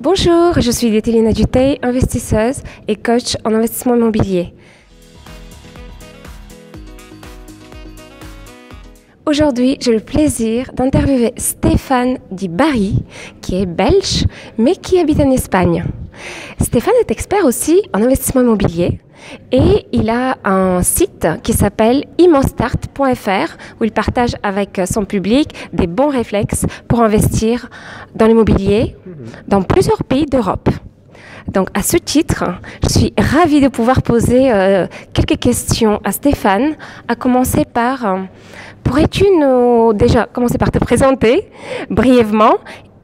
Bonjour, je suis Dételina Dutey, investisseuse et coach en investissement immobilier. Aujourd'hui, j'ai le plaisir d'interviewer Stéphane Di Bari, qui est belge, mais qui habite en Espagne. Stéphane est expert aussi en investissement immobilier et il a un site qui s'appelle immostart.fr où il partage avec son public des bons réflexes pour investir dans l'immobilier dans plusieurs pays d'Europe. Donc à ce titre, je suis ravie de pouvoir poser quelques questions à Stéphane, à commencer par... pourrais-tu déjà commencer par te présenter brièvement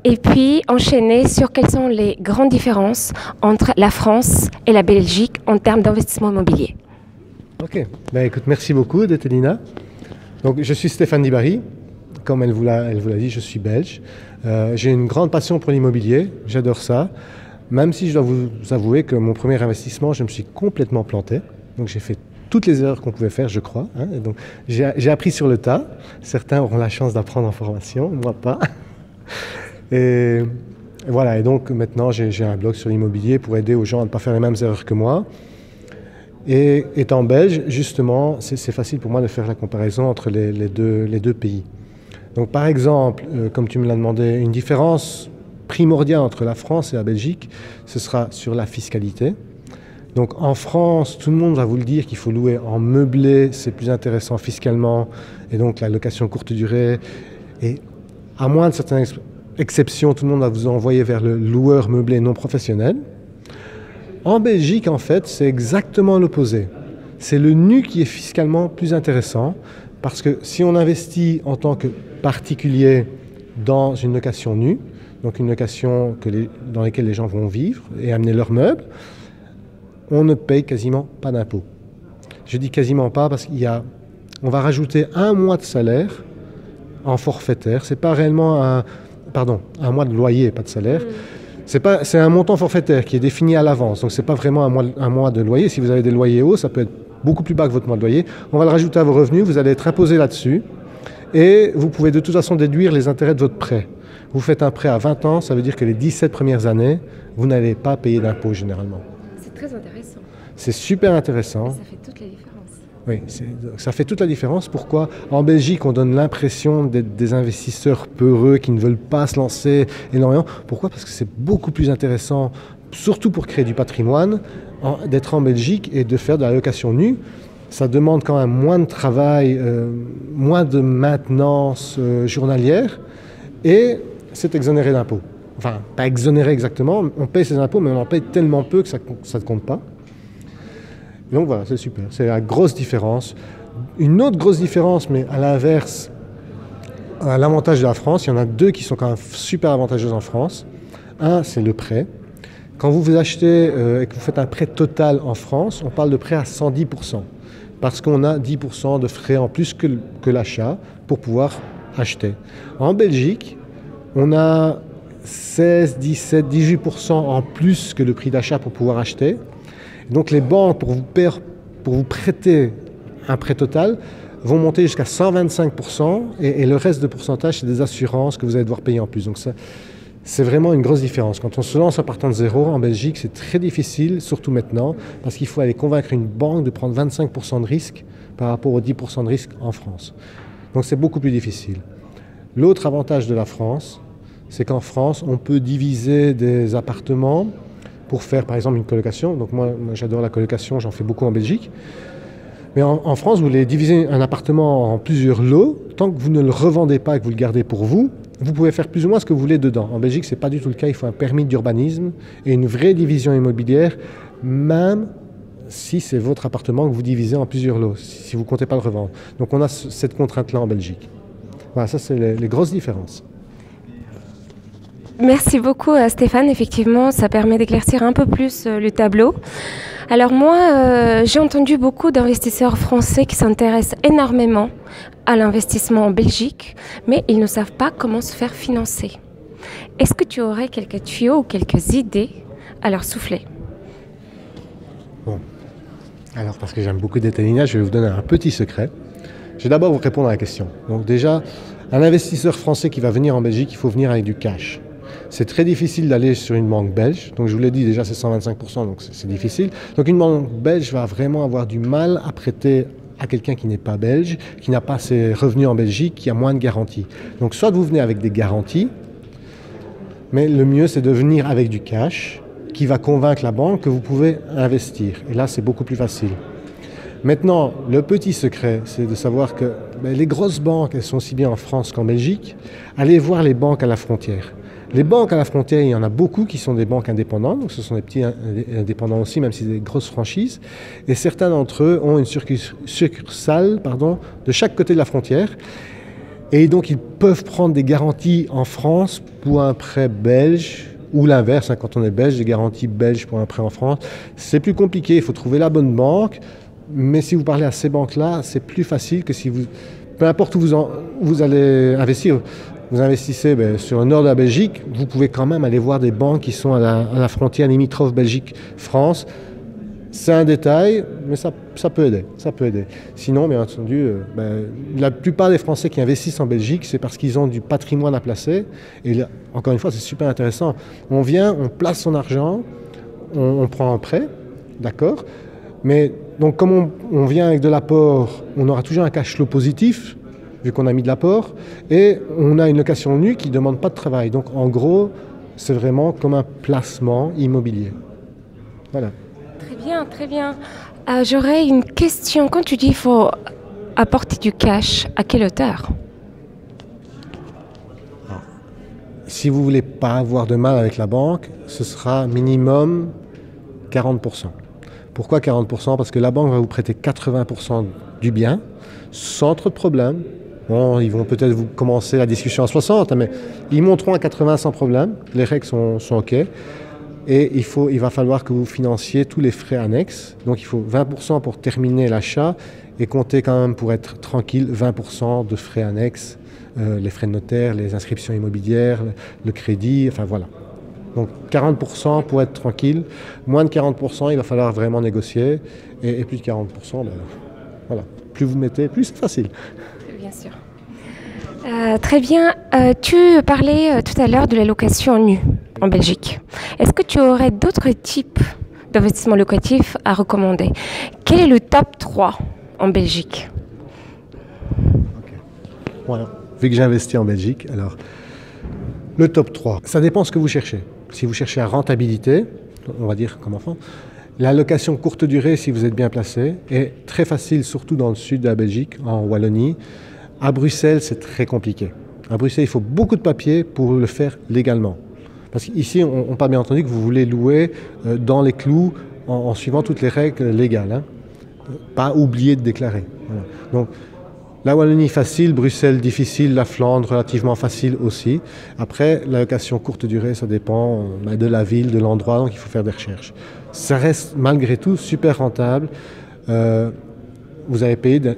et puis enchaîner sur quelles sont les grandes différences entre la France et la Belgique en termes d'investissement immobilier? Ok, écoute, merci beaucoup Dételina. Donc je suis Stéphane Di Bari, comme elle vous l'a dit, je suis belge. J'ai une grande passion pour l'immobilier, j'adore ça. Même si je dois vous avouer que mon premier investissement, je me suis complètement planté. Donc j'ai fait toutes les erreurs qu'on pouvait faire, je crois. Et donc j'ai appris sur le tas. Certains auront la chance d'apprendre en formation, moi pas. Et voilà, et donc maintenant j'ai un blog sur l'immobilier pour aider aux gens à ne pas faire les mêmes erreurs que moi. Et étant belge, justement, c'est facile pour moi de faire la comparaison entre les deux pays. Donc par exemple, comme tu me l'as demandé, une différence primordiale entre la France et la Belgique, ce sera sur la fiscalité. Donc en France, tout le monde va vous le dire qu'il faut louer en meublé, c'est plus intéressant fiscalement, et donc la location courte durée. Et à moins de certaines exceptions, tout le monde va vous envoyer vers le loueur meublé non professionnel. En Belgique, en fait, c'est exactement l'opposé. C'est le nu qui est fiscalement plus intéressant, parce que si on investit en tant que particulier dans une location nue, donc une location dans laquelle les gens vont vivre et amener leurs meubles, on ne paye quasiment pas d'impôts. Je dis quasiment pas parce on va rajouter un mois de salaire en forfaitaire. C'est pas réellement un mois de loyer, pas de salaire. C'est un montant forfaitaire qui est défini à l'avance. Donc c'est pas vraiment un mois de loyer. Si vous avez des loyers hauts, ça peut être beaucoup plus bas que votre mois de loyer. On va le rajouter à vos revenus, vous allez être imposé là-dessus. Et vous pouvez de toute façon déduire les intérêts de votre prêt. Vous faites un prêt à 20 ans, ça veut dire que les 17 premières années, vous n'allez pas payer d'impôts généralement. C'est très intéressant. C'est super intéressant. Et ça fait toute la différence. Oui, ça fait toute la différence. Pourquoi? En Belgique, on donne l'impression d'être des investisseurs peureux qui ne veulent pas se lancer énormément. Pourquoi? Parce que c'est beaucoup plus intéressant, surtout pour créer du patrimoine, d'être en Belgique et de faire de la location nue. Ça demande quand même moins de travail, moins de maintenance journalière et c'est exonéré d'impôts. Enfin, pas exonéré exactement, on paye ses impôts, mais on en paye tellement peu que ça ne compte pas. Donc voilà, c'est super, c'est la grosse différence. Une autre grosse différence, mais à l'inverse, à l'avantage de la France, il y en a deux qui sont quand même super avantageuses en France. Un, c'est le prêt. Quand vous achetez et que vous faites un prêt total en France, on parle de prêt à 110%. Parce qu'on a 10% de frais en plus que l'achat pour pouvoir acheter. En Belgique, on a 16, 17, 18% en plus que le prix d'achat pour pouvoir acheter. Donc les banques, pour vous prêter un prêt total, vont monter jusqu'à 125% et le reste de pourcentage, c'est des assurances que vous allez devoir payer en plus. Donc ça, c'est vraiment une grosse différence. Quand on se lance en partant de zéro, en Belgique, c'est très difficile, surtout maintenant, parce qu'il faut aller convaincre une banque de prendre 25% de risque par rapport aux 10% de risque en France. Donc c'est beaucoup plus difficile. L'autre avantage de la France, c'est qu'en France, on peut diviser des appartements pour faire par exemple une colocation. Donc moi j'adore la colocation, j'en fais beaucoup en Belgique. Mais en France, vous voulez diviser un appartement en plusieurs lots, tant que vous ne le revendez pas et que vous le gardez pour vous, vous pouvez faire plus ou moins ce que vous voulez dedans. En Belgique, ce n'est pas du tout le cas, il faut un permis d'urbanisme et une vraie division immobilière, même si c'est votre appartement que vous divisez en plusieurs lots, si vous ne comptez pas le revendre. Donc on a cette contrainte-là en Belgique. Voilà, ça c'est les grosses différences. Merci beaucoup Stéphane, effectivement ça permet d'éclaircir un peu plus le tableau. Alors moi j'ai entendu beaucoup d'investisseurs français qui s'intéressent énormément à l'investissement en Belgique, mais ils ne savent pas comment se faire financer. Est-ce que tu aurais quelques tuyaux ou quelques idées à leur souffler? Bon, alors parce que j'aime beaucoup Dételina, je vais vous donner un petit secret. Je vais d'abord vous répondre à la question. Donc déjà, un investisseur français qui va venir en Belgique, il faut venir avec du cash. C'est très difficile d'aller sur une banque belge. Donc je vous l'ai dit déjà, c'est 125%, donc c'est difficile. Donc une banque belge va vraiment avoir du mal à prêter à quelqu'un qui n'est pas belge, qui n'a pas ses revenus en Belgique, qui a moins de garanties. Donc soit vous venez avec des garanties, mais le mieux c'est de venir avec du cash qui va convaincre la banque que vous pouvez investir. Et là c'est beaucoup plus facile. Maintenant, le petit secret, c'est de savoir que les grosses banques, elles sont aussi bien en France qu'en Belgique. Allez voir les banques à la frontière. Les banques à la frontière, il y en a beaucoup qui sont des banques indépendantes, donc ce sont des petits indépendants aussi, même si c'est des grosses franchises. Et certains d'entre eux ont une succursale de chaque côté de la frontière. Et donc, ils peuvent prendre des garanties en France pour un prêt belge, ou l'inverse, quand on est belge, des garanties belges pour un prêt en France. C'est plus compliqué, il faut trouver la bonne banque. Mais si vous parlez à ces banques-là, c'est plus facile que si vous... Peu importe où vous allez investir, vous investissez sur le nord de la Belgique, vous pouvez quand même aller voir des banques qui sont à la frontière limitrophe Belgique-France. C'est un détail, mais ça peut aider. Ça peut aider. Sinon, bien entendu, la plupart des Français qui investissent en Belgique, c'est parce qu'ils ont du patrimoine à placer. Et là, encore une fois, c'est super intéressant. On vient, on place son argent, on prend un prêt, d'accord ? Mais donc, comme on vient avec de l'apport, on aura toujours un cash flow positif, vu qu'on a mis de l'apport, et on a une location nue qui ne demande pas de travail. Donc, en gros, c'est vraiment comme un placement immobilier. Voilà. Très bien, très bien. J'aurais une question. Quand tu dis qu'il faut apporter du cash, à quelle hauteur ? Si vous ne voulez pas avoir de mal avec la banque, ce sera minimum 40%. Pourquoi 40% ? Parce que la banque va vous prêter 80% du bien, sans trop de problèmes. Bon, ils vont peut-être vous commencer la discussion à 60, mais ils monteront à 80 sans problème. Les règles sont OK. Et il va falloir que vous financiez tous les frais annexes. Donc il faut 20% pour terminer l'achat et compter quand même pour être tranquille 20% de frais annexes, les frais de notaire, les inscriptions immobilières, le crédit, enfin voilà. Donc 40% pour être tranquille, moins de 40%, il va falloir vraiment négocier, et plus de 40%, voilà. Plus vous mettez, plus c'est facile. Bien sûr. Très bien. Tu parlais tout à l'heure de la location nue en Belgique. Est-ce que tu aurais d'autres types d'investissements locatifs à recommander ? Quel est le top 3 en Belgique ? Voilà. Vu que j'ai investi en Belgique, alors le top 3, ça dépend ce que vous cherchez. Si vous cherchez la rentabilité, on va dire comme enfant, la location courte durée, si vous êtes bien placé, est très facile, surtout dans le sud de la Belgique, en Wallonie. À Bruxelles, c'est très compliqué. À Bruxelles, il faut beaucoup de papiers pour le faire légalement. Parce qu'ici, on parle bien entendu que vous voulez louer dans les clous en suivant toutes les règles légales. Hein. Pas oublier de déclarer. Voilà. Donc, la Wallonie facile, Bruxelles difficile, la Flandre relativement facile aussi. Après, la location courte durée, ça dépend de la ville, de l'endroit, donc il faut faire des recherches. Ça reste malgré tout super rentable. Vous allez payer de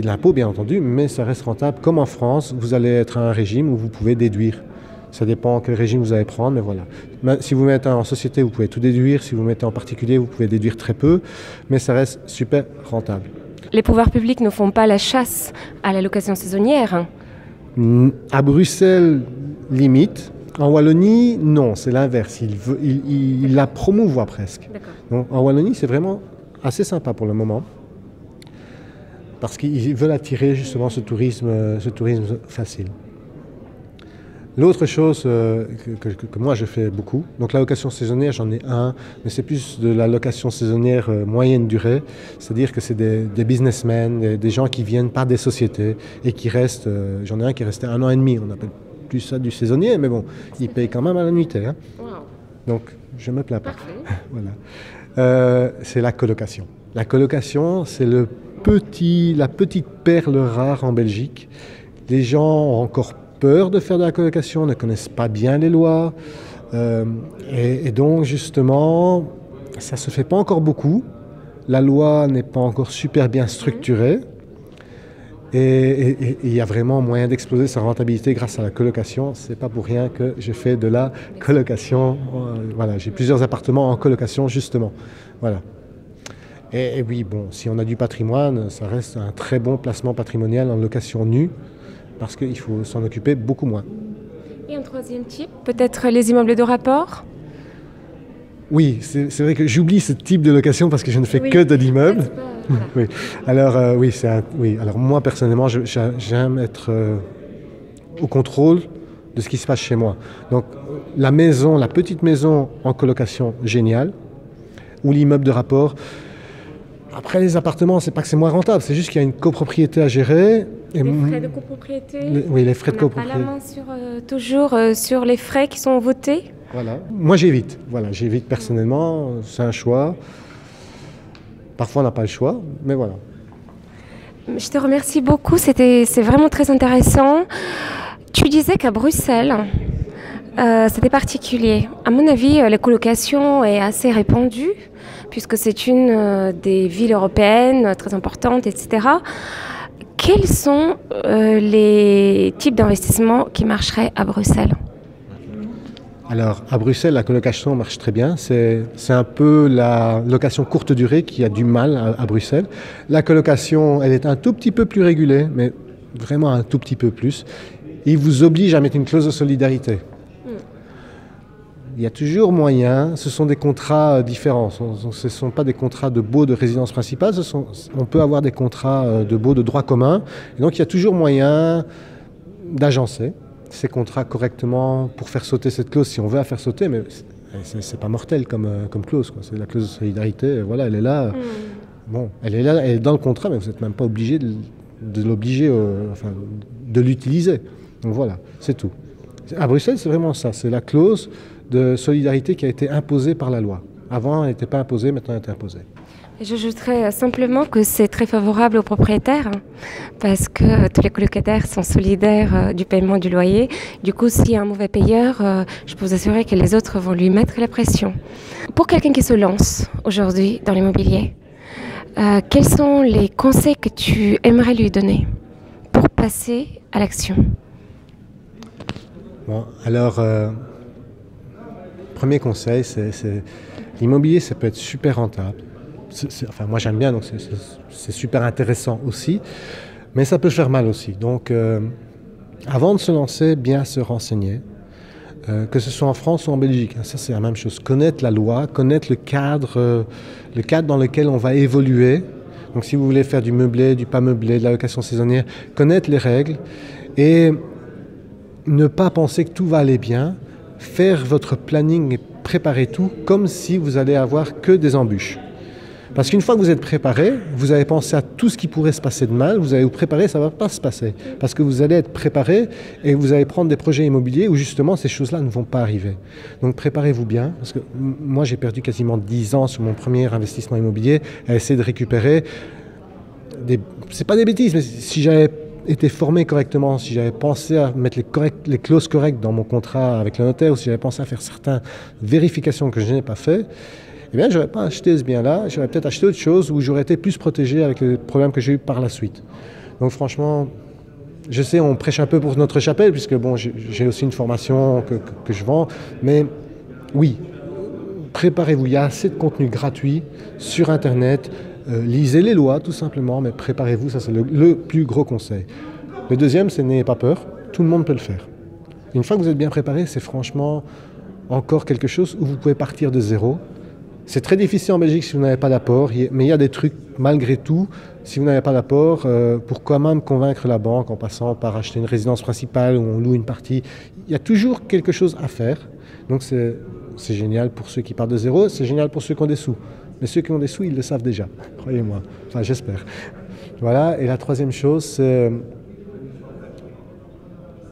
l'impôt, bien entendu, mais ça reste rentable. Comme en France, vous allez être à un régime où vous pouvez déduire. Ça dépend quel régime vous allez prendre, mais voilà. Si vous mettez en société, vous pouvez tout déduire. Si vous mettez en particulier, vous pouvez déduire très peu, mais ça reste super rentable. Les pouvoirs publics ne font pas la chasse à la location saisonnière. À Bruxelles, limite. En Wallonie, non, c'est l'inverse. Il la promouvoit presque. Donc, en Wallonie, c'est vraiment assez sympa pour le moment. Parce qu'ils veulent attirer justement ce tourisme facile. L'autre chose que moi je fais beaucoup, donc la location saisonnière, j'en ai un, mais c'est plus de la location saisonnière moyenne durée, c'est-à-dire que c'est des businessmen, des gens qui viennent par des sociétés et qui restent, j'en ai un qui est resté 1 an et demi, on appelle plus ça du saisonnier, mais bon, il paye quand même à la nuitée. Hein. Wow. Donc je me plains pas. Voilà. C'est la colocation. La colocation, c'est la petite perle rare en Belgique. Les gens ont encore peur de faire de la colocation, ne connaissent pas bien les lois. Et donc, justement, ça ne se fait pas encore beaucoup. La loi n'est pas encore super bien structurée. Et il y a vraiment moyen d'exploser sa rentabilité grâce à la colocation. Ce n'est pas pour rien que j'ai fait de la colocation. Voilà, j'ai plusieurs appartements en colocation, justement. Voilà. Et oui, bon, si on a du patrimoine, ça reste un très bon placement patrimonial en location nue. Parce qu'il faut s'en occuper beaucoup moins. Et troisième type, peut-être les immeubles de rapport? Oui, c'est vrai que j'oublie ce type de location parce que je ne fais que de l'immeuble. Voilà. Oui. Alors, oui. Alors, moi, personnellement, j'aime être au contrôle de ce qui se passe chez moi. Donc, la maison, la petite maison en colocation, génial. Ou l'immeuble de rapport. Après, les appartements, c'est pas que c'est moins rentable, c'est juste qu'il y a une copropriété à gérer. Et les frais de copropriété? Oui, les frais de copropriété. On n'a pas la main toujours sur les frais qui sont votés? Voilà. Moi, j'évite. Voilà, j'évite personnellement. C'est un choix. Parfois, on n'a pas le choix, mais voilà. Je te remercie beaucoup. C'est vraiment très intéressant. Tu disais qu'à Bruxelles, c'était particulier. À mon avis, la colocation est assez répandue, puisque c'est une des villes européennes très importantes, etc. Quels sont les types d'investissements qui marcheraient à Bruxelles? Alors, à Bruxelles, la colocation marche très bien. C'est un peu la location courte durée qui a du mal à Bruxelles. La colocation, elle est un tout petit peu plus régulée, mais vraiment un tout petit peu plus. Il vous oblige à mettre une clause de solidarité. Il y a toujours moyen, ce sont des contrats différents, ce ne sont pas des contrats de baux de résidence principale, on peut avoir des contrats de baux de droit commun, et donc il y a toujours moyen d'agencer ces contrats correctement pour faire sauter cette clause, si on veut la faire sauter, mais c'est pas mortel comme clause, quoi. C'est la clause de solidarité, voilà, elle est là, bon, elle est là, elle est dans le contrat, mais vous n'êtes même pas obligé de l'obliger, enfin, de l'utiliser, donc voilà, c'est tout. À Bruxelles, c'est vraiment ça, c'est la clause de solidarité qui a été imposée par la loi. Avant, elle n'était pas imposée, maintenant elle est imposée. J'ajouterais simplement que c'est très favorable aux propriétaires, parce que tous les colocataires sont solidaires du paiement du loyer. Du coup, s'il y a un mauvais payeur, je peux vous assurer que les autres vont lui mettre la pression. Pour quelqu'un qui se lance aujourd'hui dans l'immobilier, quels sont les conseils que tu aimerais lui donner pour passer à l'action? Bon, alors, premier conseil, c'est l'immobilier, ça peut être super rentable. Enfin, moi j'aime bien, donc c'est super intéressant aussi, mais ça peut faire mal aussi. Donc, avant de se lancer, bien se renseigner, que ce soit en France ou en Belgique. Ça, c'est la même chose. Connaître la loi, connaître le cadre dans lequel on va évoluer. Donc, si vous voulez faire du meublé, du pas meublé, de la location saisonnière, connaître les règles et ne pas penser que tout va aller bien, faire votre planning et préparer tout comme si vous allez avoir que des embûches. Parce qu'une fois que vous êtes préparé, vous avez pensé à tout ce qui pourrait se passer de mal, vous allez vous préparer, ça ne va pas se passer. Parce que vous allez être préparé et vous allez prendre des projets immobiliers où justement ces choses-là ne vont pas arriver. Donc préparez-vous bien, parce que moi j'ai perdu quasiment 10 ans sur mon premier investissement immobilier à essayer de récupérer c'est pas des bêtises, mais si j'avais été formé correctement, si j'avais pensé à mettre les clauses correctes dans mon contrat avec le notaire, ou si j'avais pensé à faire certaines vérifications que je n'ai pas fait, eh bien, je n'aurais pas acheté ce bien-là, j'aurais peut-être acheté autre chose où j'aurais été plus protégé avec les problèmes que j'ai eu par la suite. Donc franchement, je sais, on prêche un peu pour notre chapelle, puisque bon, j'ai aussi une formation que je vends, mais oui, préparez-vous, il y a assez de contenu gratuit sur Internet, lisez les lois tout simplement, mais préparez-vous, ça c'est le plus gros conseil. Le deuxième, c'est n'ayez pas peur, tout le monde peut le faire. Une fois que vous êtes bien préparé, c'est franchement encore quelque chose où vous pouvez partir de zéro. C'est très difficile en Belgique si vous n'avez pas d'apport, mais il y a des trucs malgré tout. Si vous n'avez pas d'apport, pour quand même convaincre la banque en passant par acheter une résidence principale où on loue une partie, il y a toujours quelque chose à faire. Donc c'est génial pour ceux qui partent de zéro, c'est génial pour ceux qui ont des sous. Mais ceux qui ont des sous, ils le savent déjà, croyez-moi. Enfin, j'espère. Voilà, et la troisième chose, c'est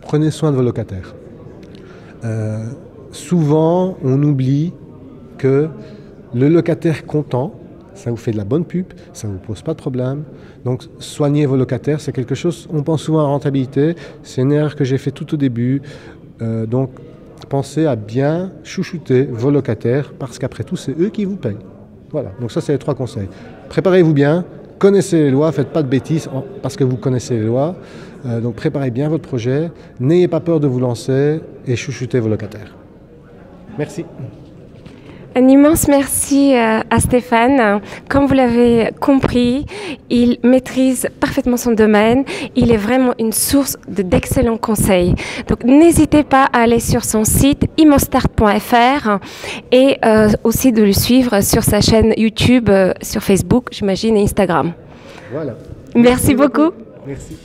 prenez soin de vos locataires. Souvent, on oublie que le locataire content, ça vous fait de la bonne pub, ça ne vous pose pas de problème. Donc, soignez vos locataires, c'est quelque chose, on pense souvent à rentabilité, c'est une erreur que j'ai fait tout au début. Donc, pensez à bien chouchouter vos locataires, parce qu'après tout, c'est eux qui vous payent. Voilà, donc ça, c'est les 3 conseils. Préparez-vous bien, connaissez les lois, faites pas de bêtises parce que vous connaissez les lois. Donc, préparez bien votre projet, n'ayez pas peur de vous lancer et chouchoutez vos locataires. Merci. Un immense merci à Stéphane. Comme vous l'avez compris, il maîtrise parfaitement son domaine. Il est vraiment une source d'excellents conseils. Donc n'hésitez pas à aller sur son site immostart.fr et aussi de le suivre sur sa chaîne YouTube, sur Facebook, j'imagine, et Instagram. Voilà. Merci beaucoup. Merci.